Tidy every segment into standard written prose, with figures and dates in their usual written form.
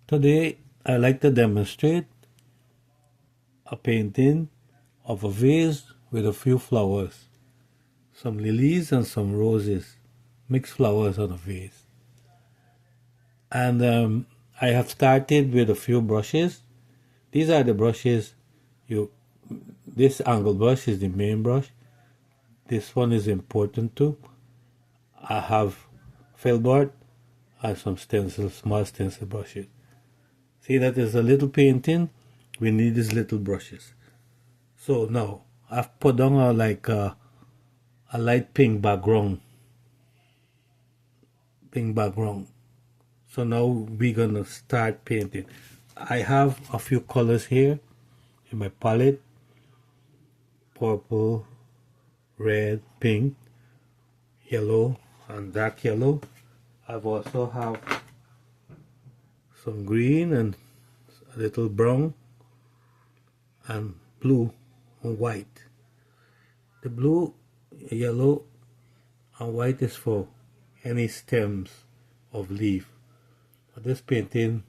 Today, I like to demonstrate a painting of a vase with a few flowers, some lilies and some roses, mixed flowers on a vase. And I have started with a few brushes. These are the brushes. This angle brush is the main brush. This one is important too. I have felt and some small stencil brushes. See that is a little painting. We need these little brushes. So now I've put on a light pink background. So now we're gonna start painting. I have a few colors here in my palette: purple, red, pink, yellow, and dark yellow. I've also have some green and a little brown and blue and white. The blue, yellow, and white is for any stems of leaf. For this painting,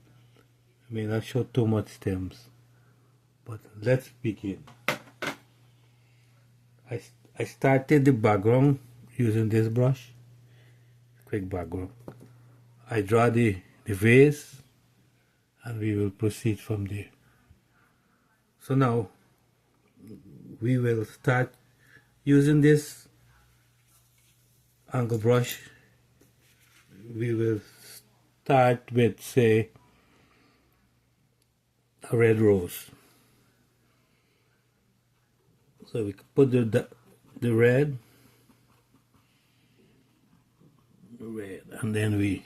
I may not show too much stems, but let's begin. I started the background using this brush, quick background. I draw the vase and we will proceed from there. So now we will start using this angle brush. We will start with, say, a red rose. So we put the red, and then we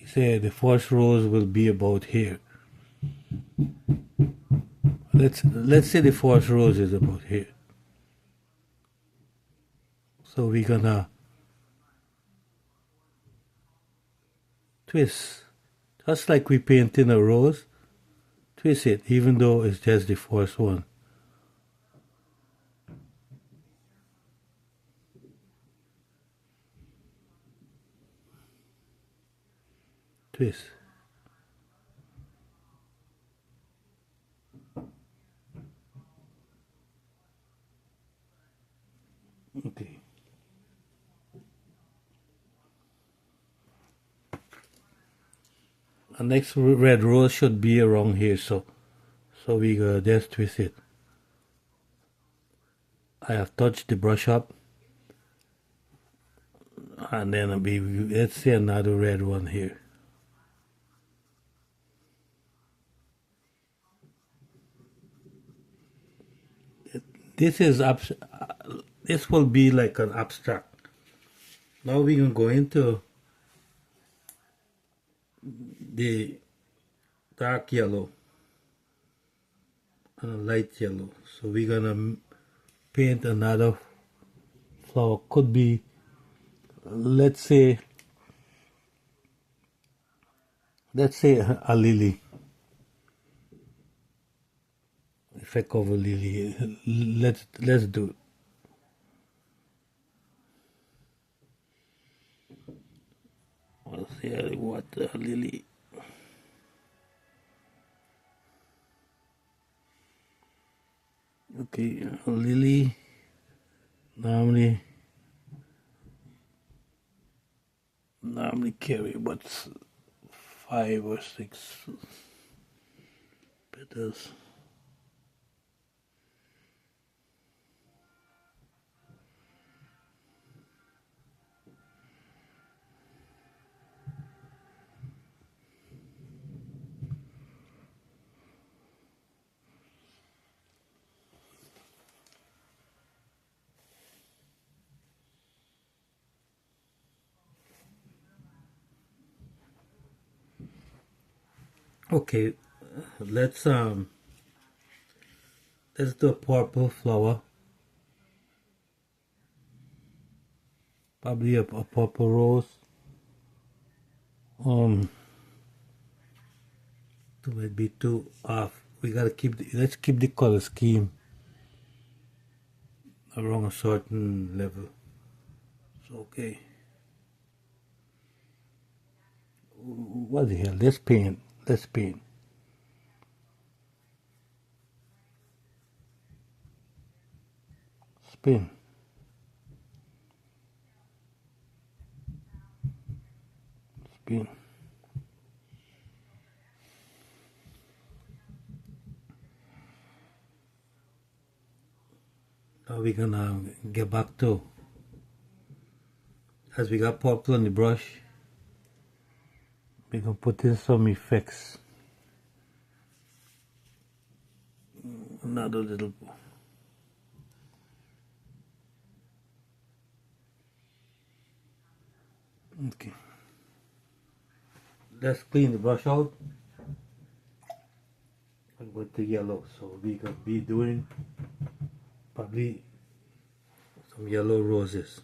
say the first rose will be about here. Let's say the first rose is about here. So we're gonna twist, just like we painted a rose. Twist it, even though it's just the first one. Twist. Okay. The next red rose should be around here, so we just twist it. I have touched the brush up, and then let's see another red one here. This will be like an abstract. Now we can go into the dark yellow and a light yellow. So we're gonna paint another flower. Could be, let's say a lily. If I cover lily, let's do it. Let's see what lily. Okay, lily normally carry about 5 or 6 petals. Okay, let's do a purple flower. Probably a purple rose. It might be too off. We gotta let's keep the color scheme around a certain level. So okay. What the hell? Let's paint. Let's paint. Spin. Spin. Now we're gonna get back to, as we got purple on the brush, we're gonna put in some effects. Another little. Okay. Let's clean the brush out and go to yellow. So we gonna be doing probably some yellow roses.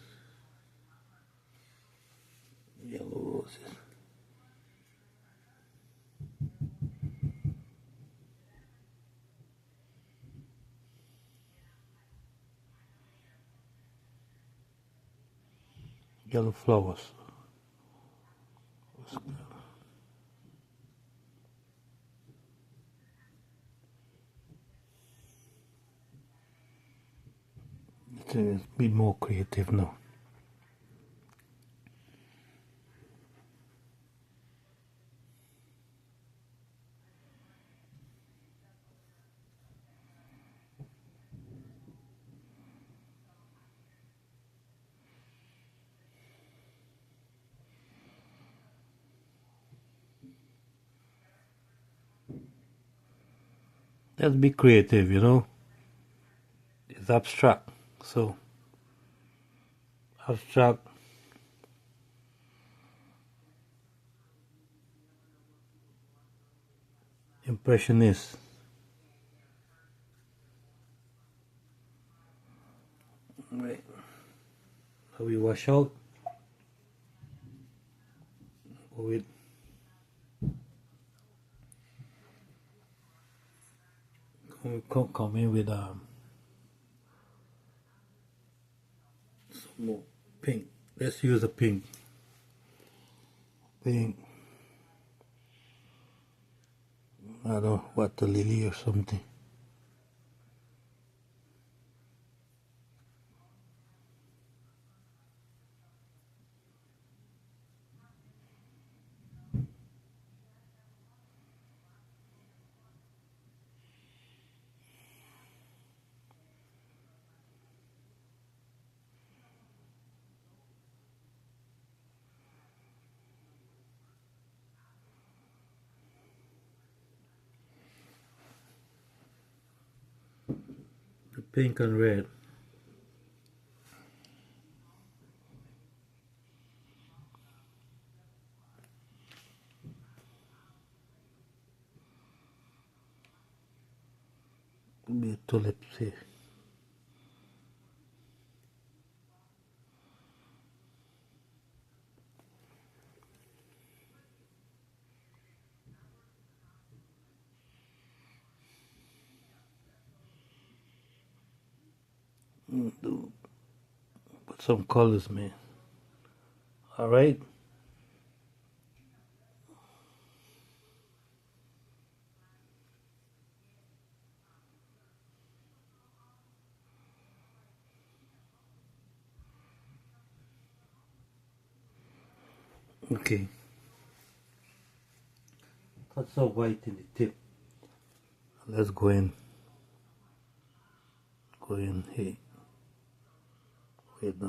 Yellow roses. Yellow flowers. Let's be more creative now. Let's be creative, you know. It's abstract. So abstract, impressionist. Right. So we wash out with come in with some more pink. Let's use a pink. Pink. I don't know what, the lily or something. The pink and red. Be a tulip here. Put some colors, man. All right. Okay. Put some white in the tip. Let's go in. Go in here with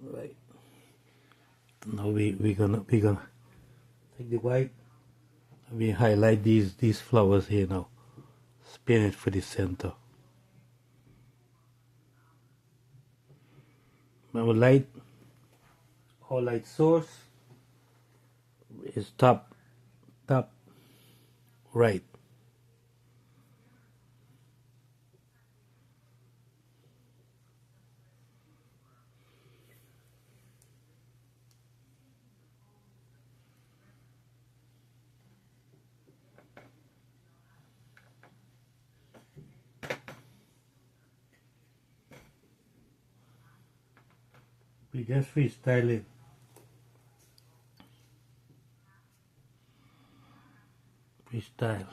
right. Now we're gonna take the white and we highlight these flowers here now. Spin it for the center. Remember, light, our light source is top right. We just freestyle it. Freestyle.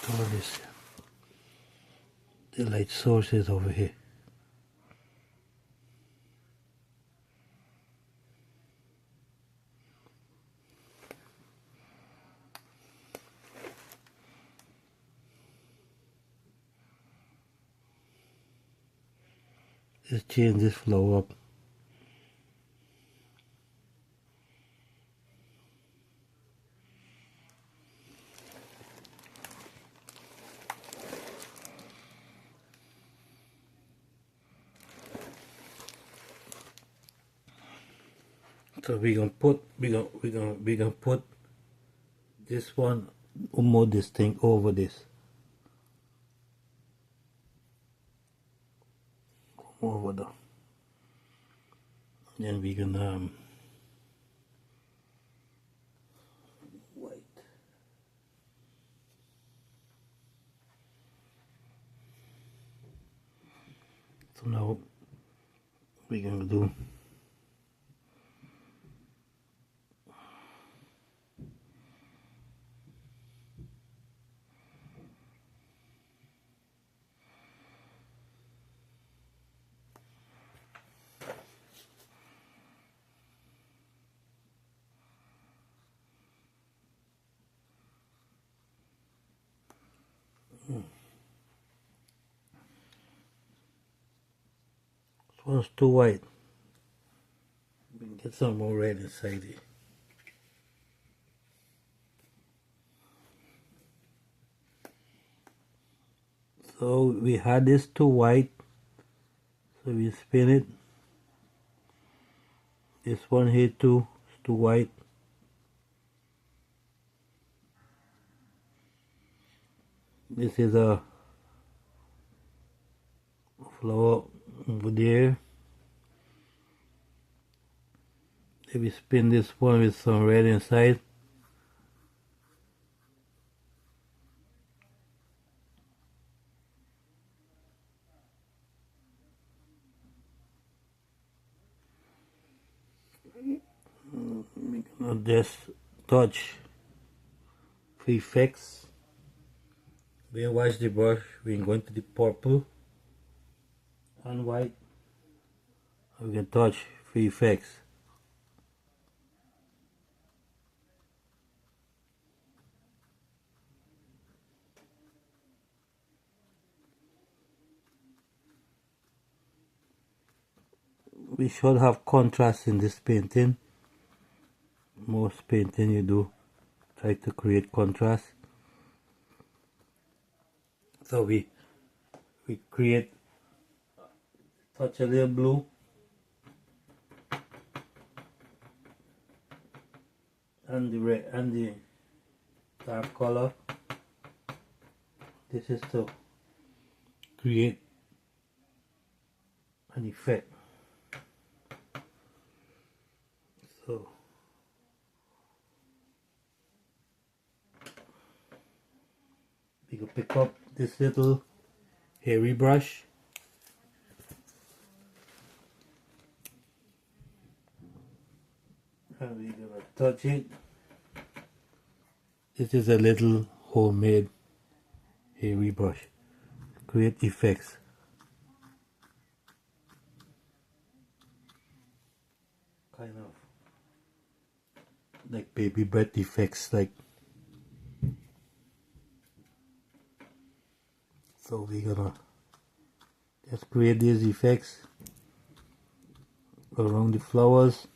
All this. The light source is over here. Just change this flow up. So we gonna put this one more this thing over this. Over the. Then we gonna white. So now we gonna do this one's too white. We can get some more red inside it. So we had this too white, so we spin it. This one here too is too white. This is a flower over there. If we spin this one with some red inside. We're gonna just touch prefix. Then wash the brush. We're going to the purple and white. We can touch prefix. We should have contrast in this painting. Most painting you do try to create contrast. So we create, touch a little blue, and the red and the dark color. This is to create an effect. So we can pick up this little hairy brush and we're gonna touch it. This is a little homemade hairy brush. Create effects. Kind of like baby breath effects, like. So we're gonna just create these effects around the flowers.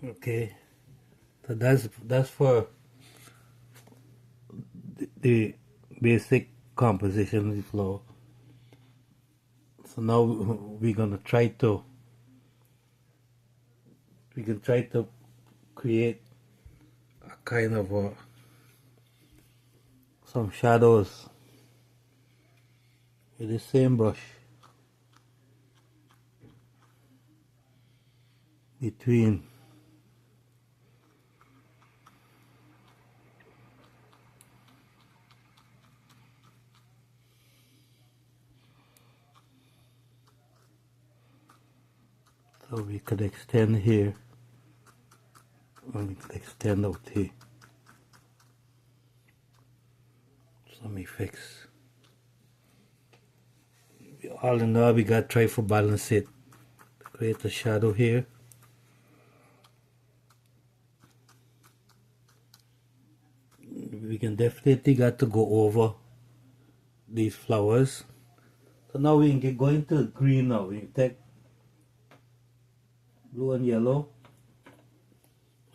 Okay, so that's for the basic composition of the flower. So now we can try to create a kind of some shadows with the same brush between so we could extend here and we could extend out here. Some effects. All in all, we got to try to balance it. Create a shadow here. We can definitely got to go over these flowers. So now we can go into green now. We take blue and yellow.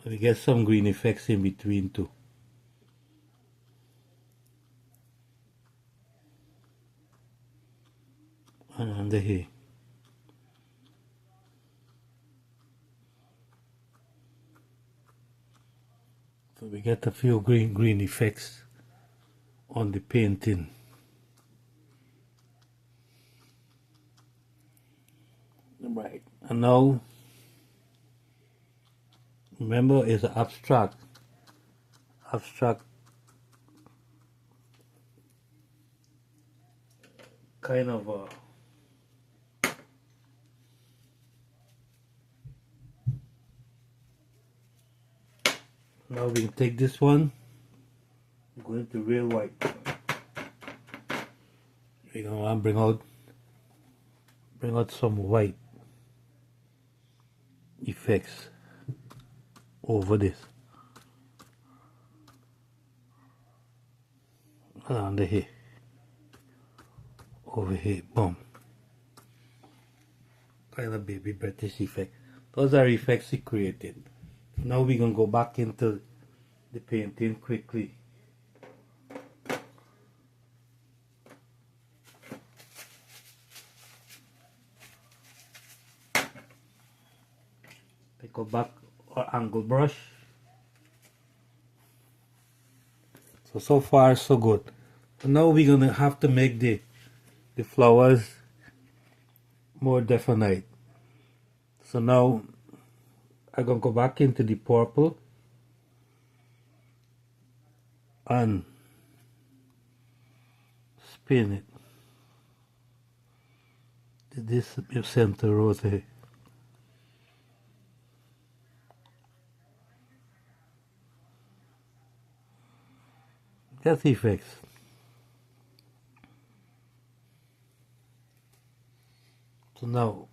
We get some green effects in between too. And under here. So we get a few green effects on the painting. Right. And now remember it's an abstract kind of a now we can take this one, go into real white. We're gonna want to bring out some white effects over this. Under here. Over here, boom. Kind of baby British effect. Those are effects he created. Now we're gonna go back into the painting quickly. Take a back or angle brush. So far so good. Now we're gonna have to make the flowers more definite. So now I'm gonna go back into the purple and spin it to this center row here. Just effects. So now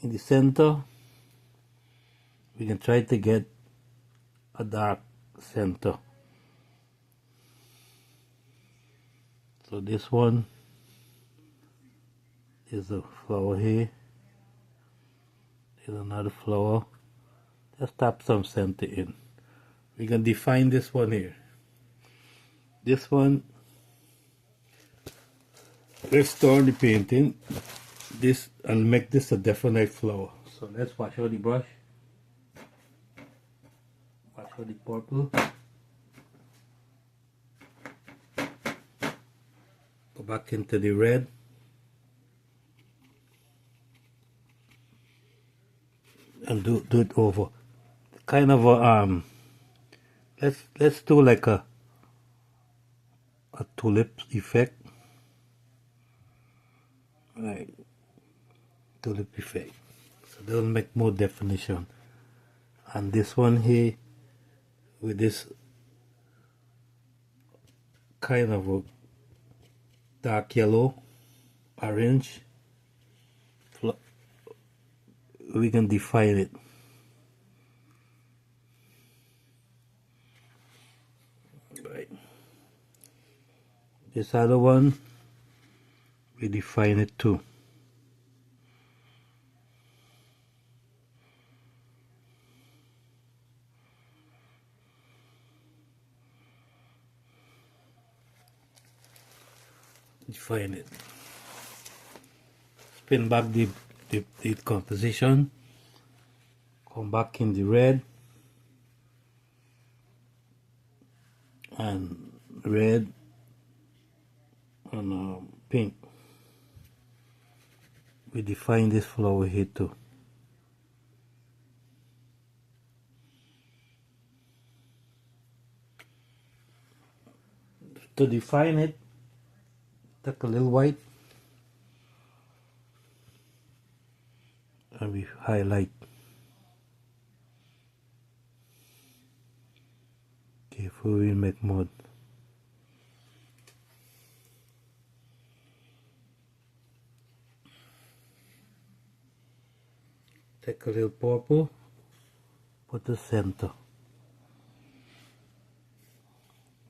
in the center we can try to get a dark center. So this one is a flower here. There's another flower. Just tap some center in. We can define this one here. This one, let's turn the painting this and make this a definite flower. So let's wash out the brush, wash out the purple, go back into the red, and do it over. Kind of a let's do like a tulip effect. Right, tulip effect. So they'll make more definition. And this one here with this kind of a dark yellow, orange, we can define it. Right. This other one, we define it too. Define it. Spin back the composition. Come back in the red and red and pink. We define this flower here too. To define it, take a little white and we highlight. Before we make mud. Take a little purple, put the center.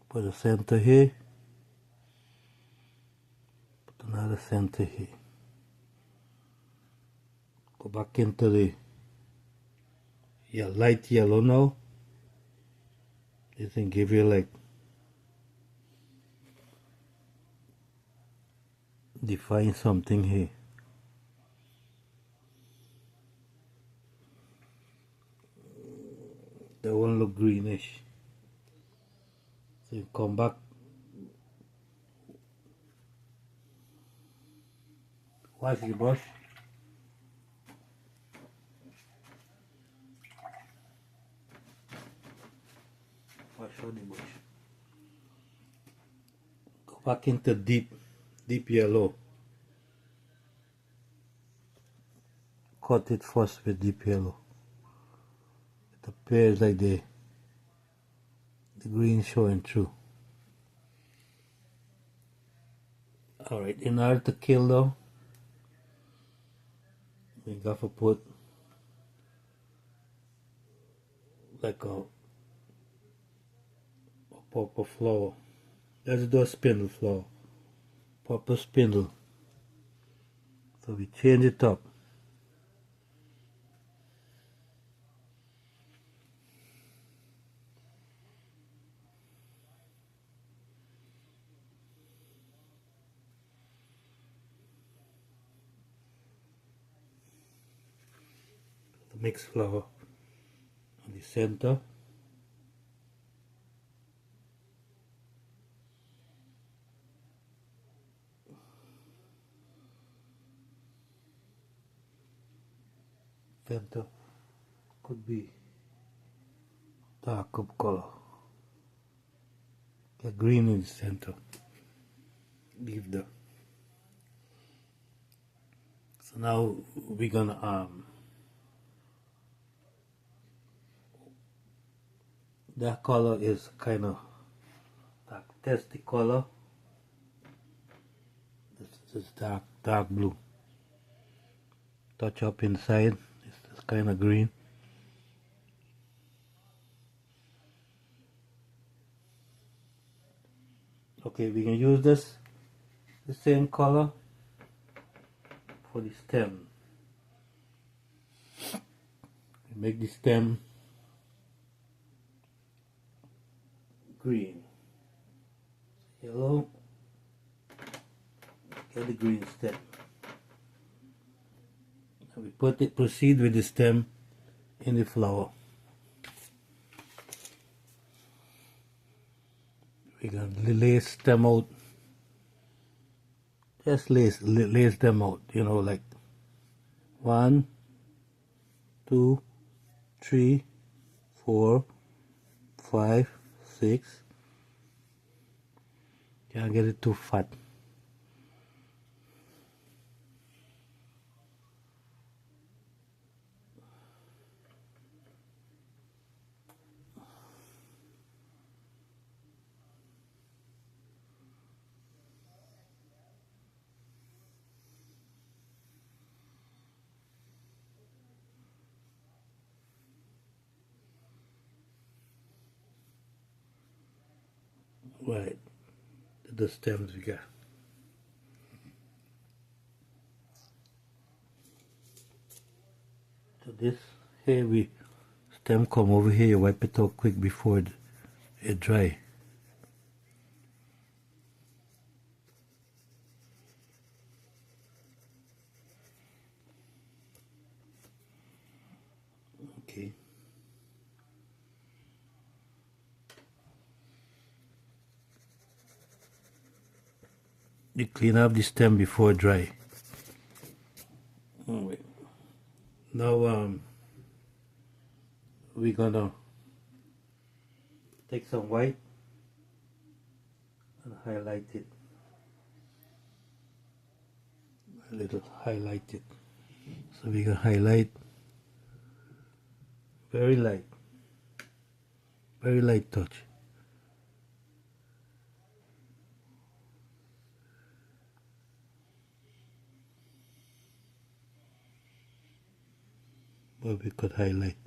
Put a center here, put another center here. Go back into the light yellow now. This can give you like define something here. That one look greenish. So you come back. Wash the brush. Wash out the brush. Go back into deep yellow. Cut it first with deep yellow. It appears like the green showing through. Alright, in order to kill though, we got to put like a purple flower. Let's do a spindle flower. Purple spindle. So we change it up. Mixed flower in the center. Center could be dark up color. Get green in the center. Leave the. So now we're gonna that color is kind of dark, testy color. This is dark blue. Touch up inside. It's kind of green. Okay, we can use the same color for the stem. We make the stem green, yellow, get the green stem. And we proceed with the stem in the flower. We're going to lace them out. Just lace them out, you know, like 1, 2, 3, 4, 5, 6. Can't get it too fat. Right, the stems we got. So this here we stem come over here, you wipe it out quick before it dry. Okay. You clean up the stem before dry. Alright. Now we're gonna take some white and highlight it. A little highlighted. So we can highlight very light touch. But we could highlight.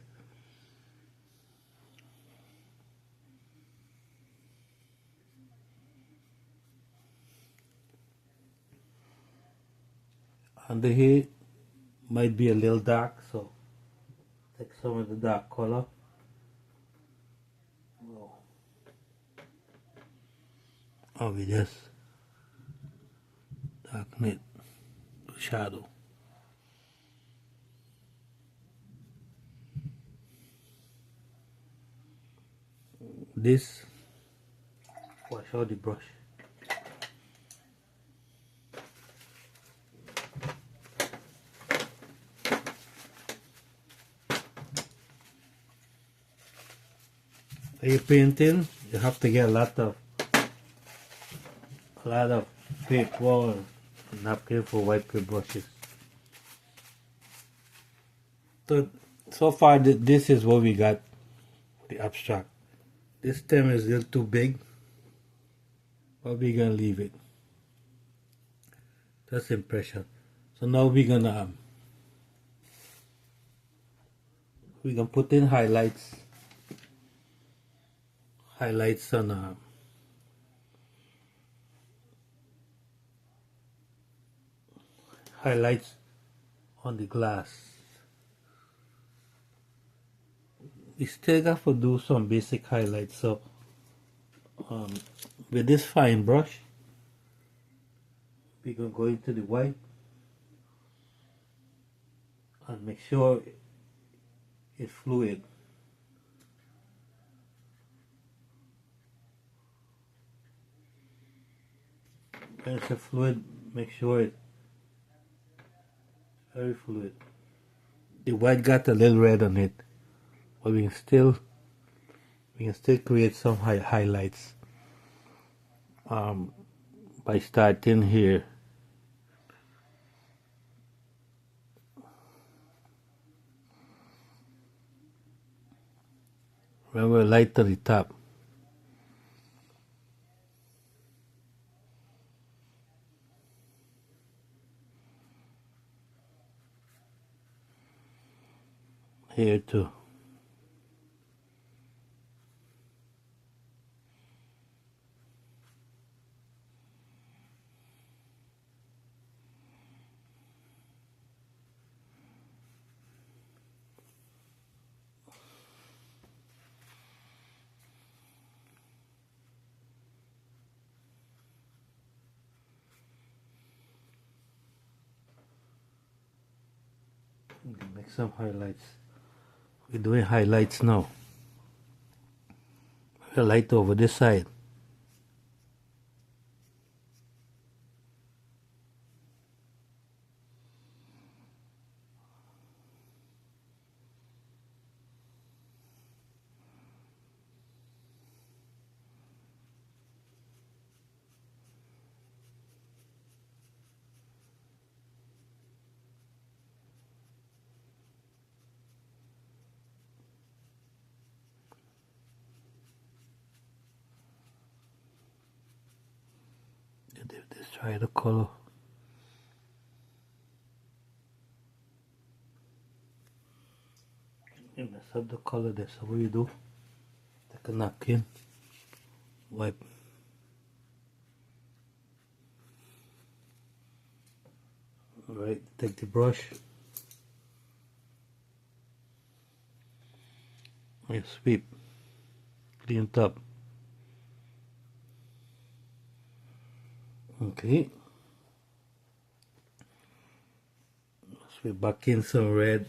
Under here might be a little dark, so take some of the dark color. Or we just darken it, shadow. This, wash out the brush. When you're painting, you have to get a lot of paper and napkin for white paper brushes. So far, this is what we got for the abstract. This stem is a little too big, but we're gonna leave it. That's impression. So now we're gonna put in highlights on highlights on the glass. We still got to do some basic highlights. So with this fine brush, we can go into the white and make sure it's fluid. When it's a fluid, make sure it's very fluid. The white got a little red on it, but we can still create some highlights by starting here. Remember, light to the top. Here too. Make some highlights. We're doing highlights now. A light over this side. Let's try the color. You mess up the color, that's what you do. Take a napkin, wipe. Alright, take the brush. You sweep, clean top. Okay. Sweep back in some red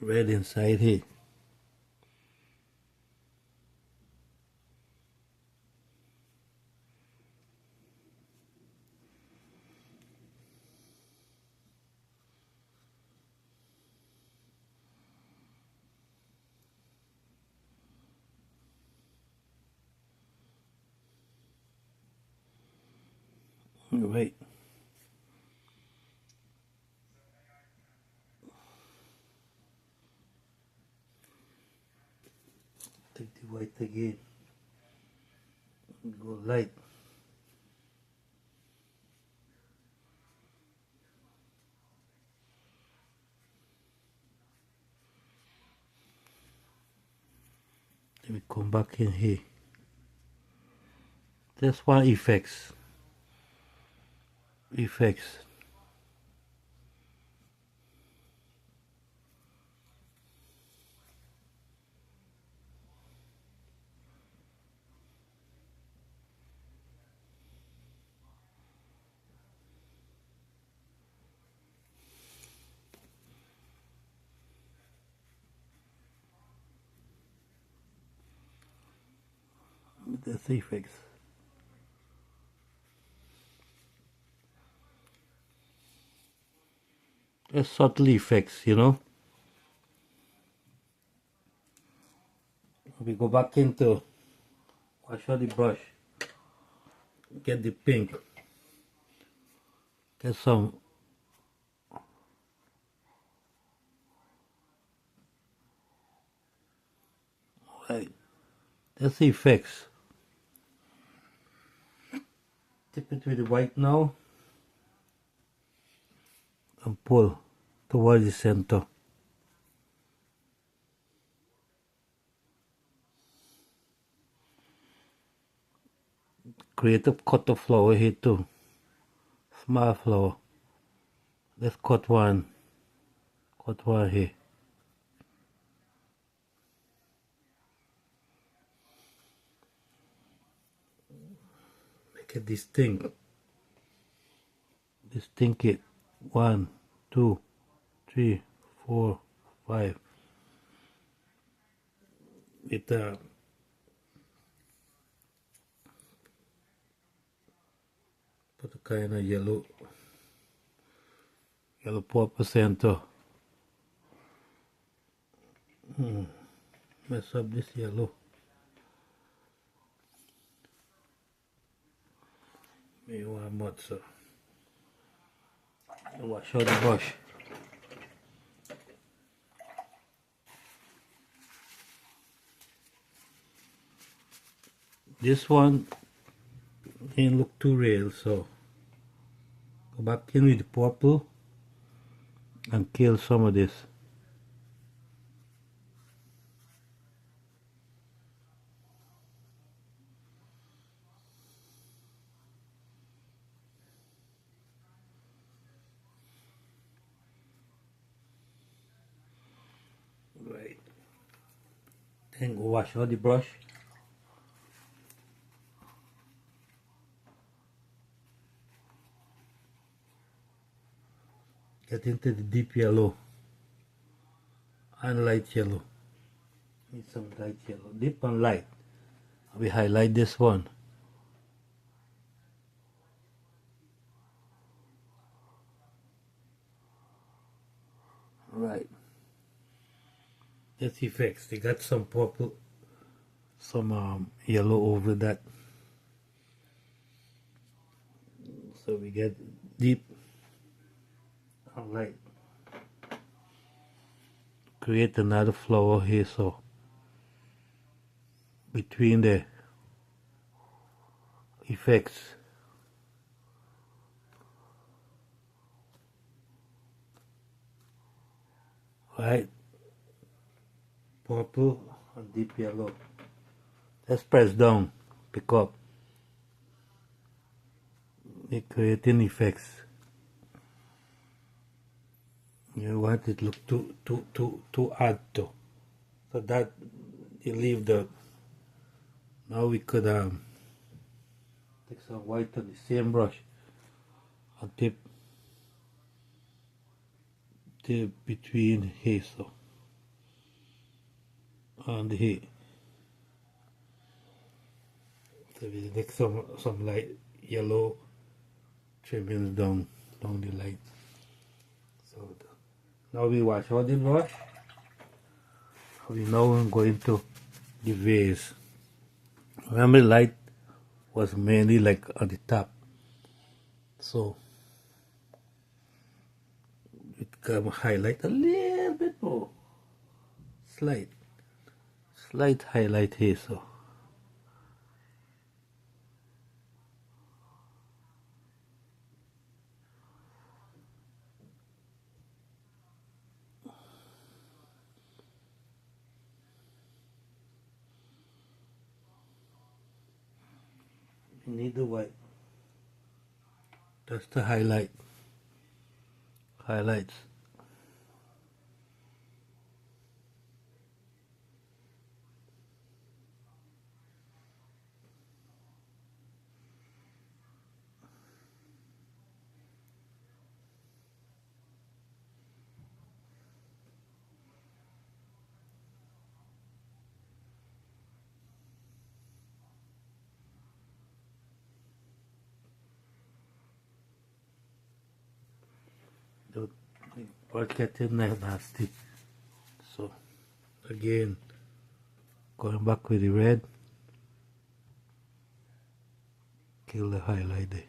inside here. Right. Take the white again. Go light. Let me come back in here. Just one effects. Effects. That's effects. Just subtle effects, you know. We go back into wash out the brush. Get the pink. Get some right. That's the effects. Tip it with the white now and pull towards the center. Create a cut of flower here too. Small flower. Let's cut one. Cut one here. Make it distinct. Distinct it. 1, 2, 3, 4, 5. With put a kind of yellow purple center. Mess up this yellow. Maybe one more, so wash out the brush. This one didn't look too real, so go back in with the purple and kill some of this. Right. Then go wash out the brush. Get into the deep yellow and light yellow. Need some light yellow. Deep and light. We highlight this one. Right. That's effects. They got some purple, some yellow over that. So we get deep and light. Create another flower here, so between the effects. Right, purple and deep yellow. Let's press down, pick up. They're creating effects. You want it to look too hard to. So that you leave the. Now we could take some white on the same brush and tip between here, so and here. So we take some light yellow trimmings down the light. So now we wash out the brush. We now go into the vase. Remember, the light was mainly like on the top. So we can highlight a little bit more. Slight highlight here, so. You need the white. That's the highlights. Don't get in there nasty. So again, going back with the red, kill the highlight there.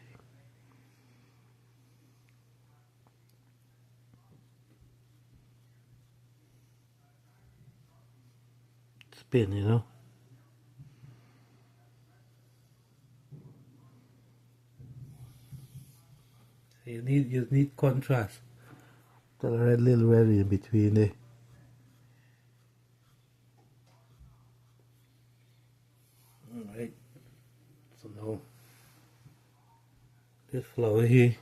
Spin, you know. You need contrast. The little red in between there. Alright. So now this flower here,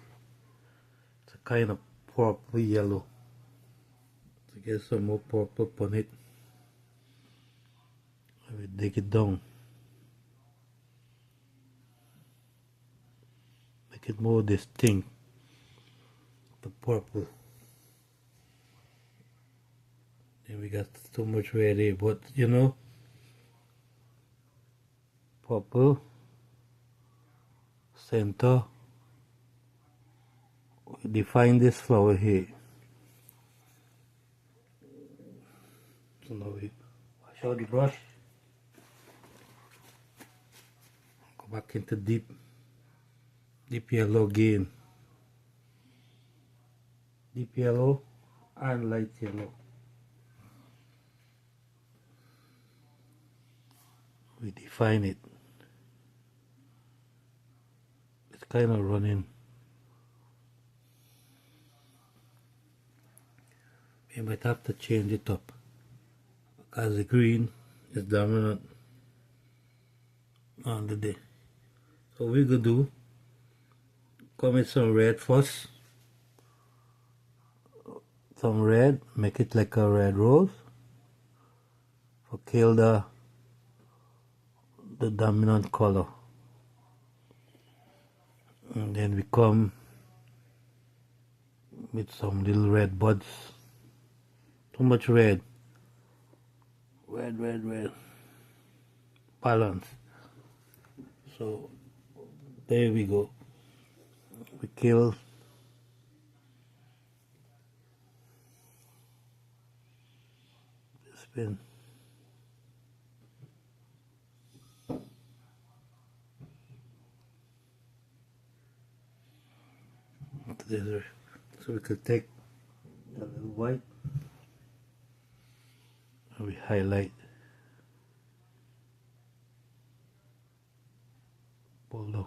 it's a kind of purple yellow. To get some more purple on it, I will dig it down. Make it more distinct. The purple. And we got too much red here, but you know, purple, center, we define this flower here. So now we wash out the brush, go back into deep yellow again, deep yellow and light yellow. We define it. It's kind of running. We might have to change it up because the green is dominant on the day. So we're gonna do, come with some red first. Some red, make it like a red rose. For kill the dominant color. And then we come with some little red buds. Too much red. Red. Balance. So there we go. We kill spin. So we could take a little white and we highlight, pull down.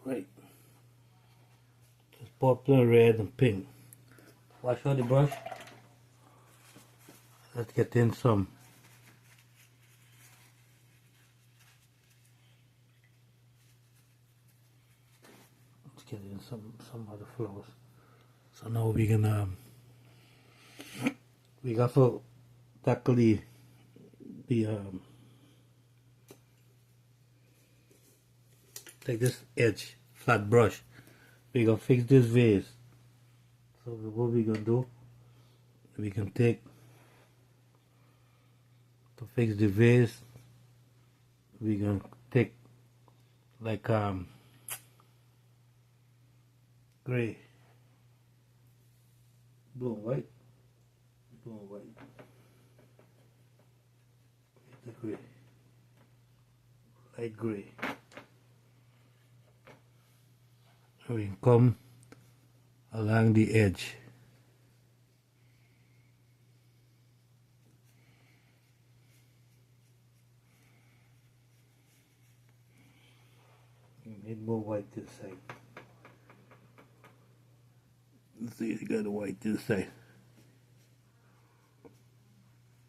Right. Just purple, red and pink. Wash out the brush. Let's get in some. Let's get in some other flowers. So now we're gonna we got to tackle the take this edge flat brush. We're gonna fix this vase. So what we're gonna do, we can take to fix the vase, we're gonna take like gray, blue and white, blue and white, the gray, light gray. We can come along the edge. Need more white this side. Let's see, you got the white this side.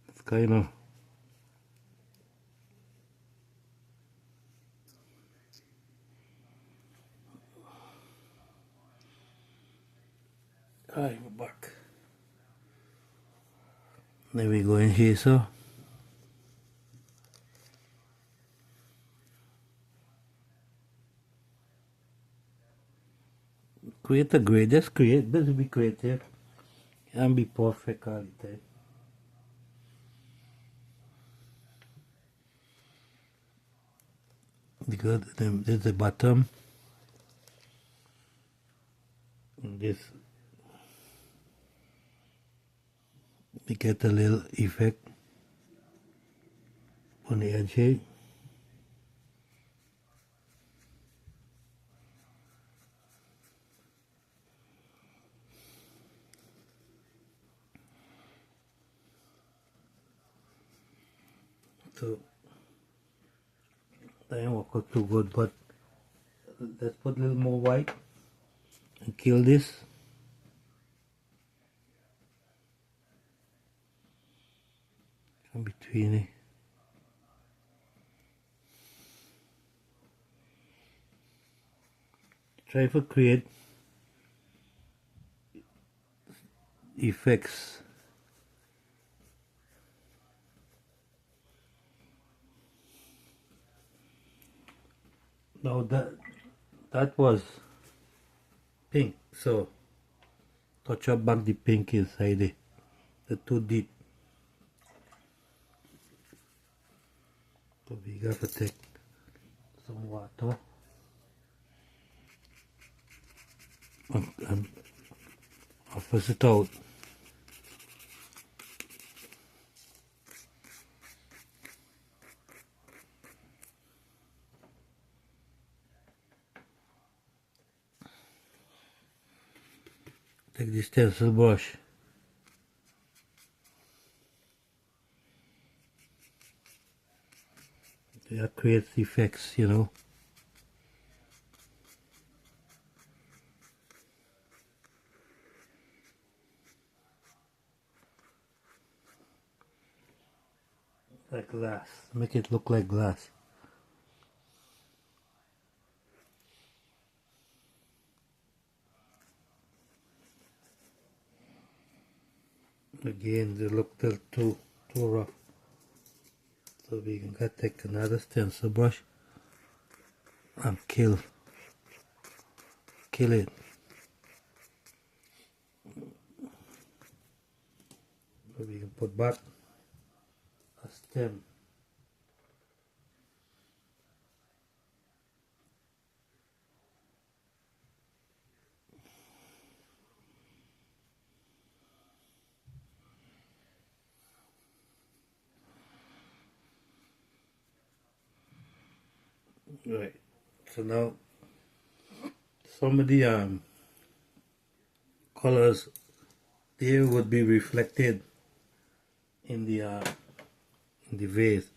It's kind of alright, we're back. Then we go in here, so create a gray, just create, just be creative. Can't be perfect all the time. Because this is the bottom. And this, we get a little effect on the edge here. So that didn't work out too good, but let's put a little more white and kill this. In between it. Try to create effects. Now that was pink, so touch up back the pink inside it. That's too deep. So we got to take some water and press it out. Take this stencil brush. That creates effects, you know. Like glass. Make it look like glass. Again, they look too rough. So we can take another stencil brush and kill it. So we can put back a stem. Right, so now some of the colors they would be reflected in the vase.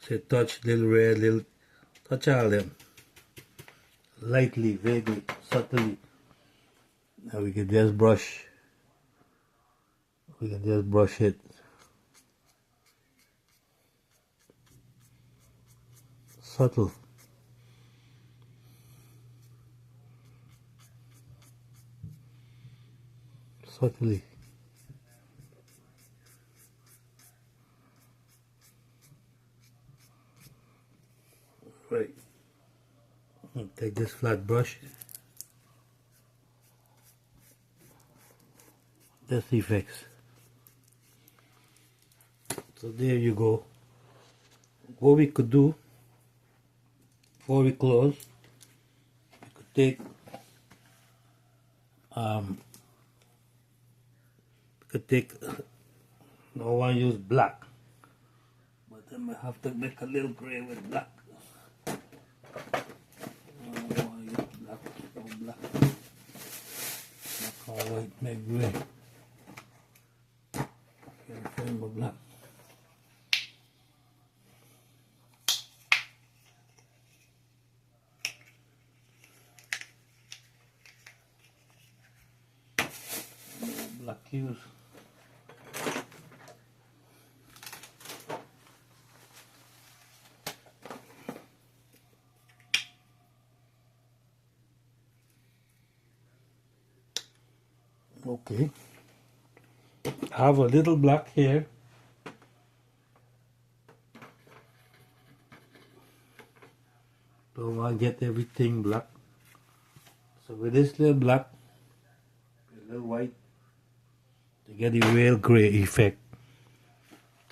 So touch little red, little touch all them lightly, vaguely, subtly. Now we can just brush. We can just brush it. Subtle. Subtly. Right. Take this flat brush. That's the effects. So there you go. What we could do before we close, we could take Could take, no one use black, but then I have to make a little gray with black. No one use black, no black. Black or white make gray. Can't find my black. Black use. Okay, I have a little black here. Don't want to get everything black. So with this little black, a little white, to get the real gray effect.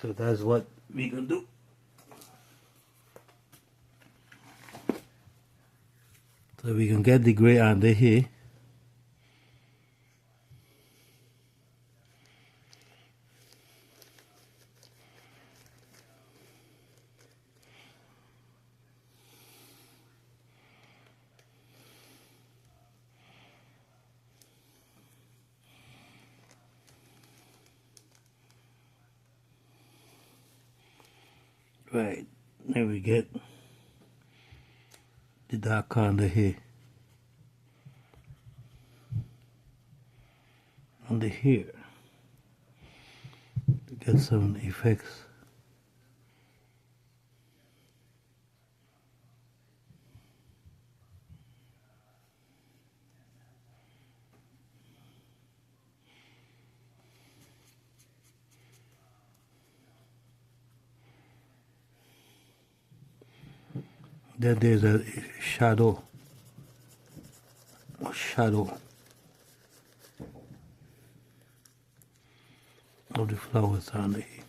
So that's what we can do. So we can get the gray under here. Right, there we get the dark under here. Under here, to get some effects. Then there's a shadow of the flowers under here.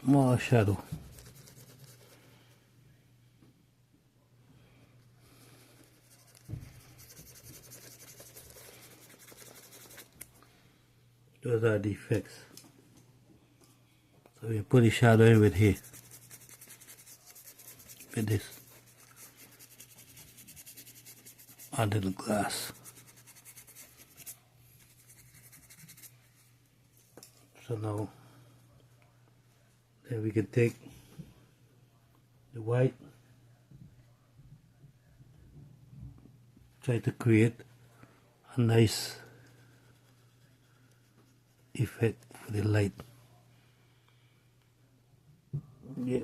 Small shadow. Those are the effects. So we put the shadow in with here. With this. Under the glass. So now, then we can take the white, try to create a nice effect for the light. Yeah.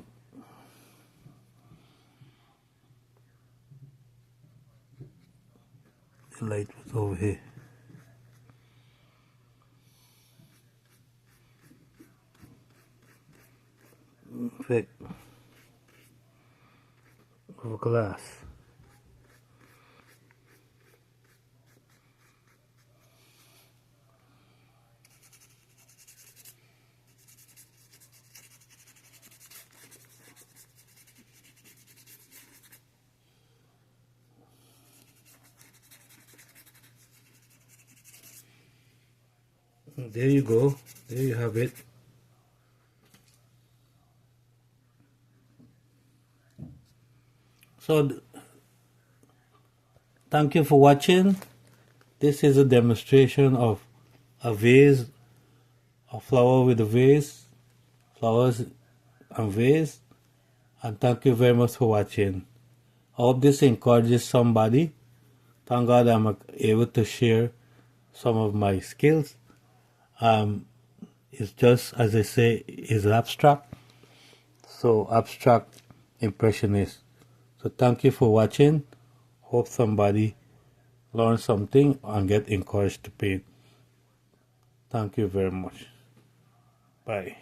The light was over here. Effect of glass. There you go. There you have it. So, thank you for watching. This is a demonstration of a vase, a flower with a vase, flowers and vase. And thank you very much for watching. I hope this encourages somebody. Thank God I'm able to share some of my skills. It's just, as I say, is abstract. So, abstract impressionist. So thank you for watching. Hope somebody learns something and get encouraged to paint. Thank you very much. Bye.